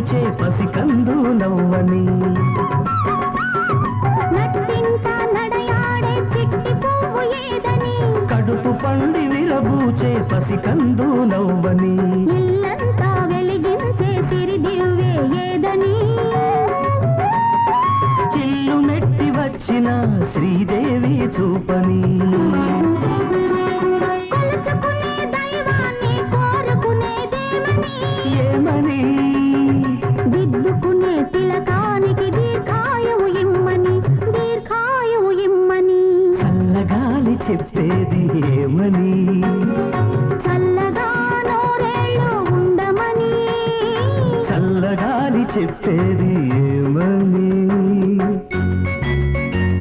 విరబూచే పసికందు నవ్వని నట్టింట నడయాడే చిట్టి పువ్వు ఏదని కడుపు పండి విరబూచే పసికందు నవ్వని ఇల్లంతా వెలిగించే సిరిదివ్వే ఏదని ఇల్లు మెట్టి వచ్చిన శ్రీదేవి చూపని కొలుచుకునే దైవాన్ని కోరుకునేదేమని ఏమని దిద్దుకునే తిలకానికి దీర్ఘాయువు ఇమ్మని చల్లగాలి చెప్పేది ఏమని చల్లగా నూరేళ్ళు ఉండమని చల్లగాలి చెప్పేది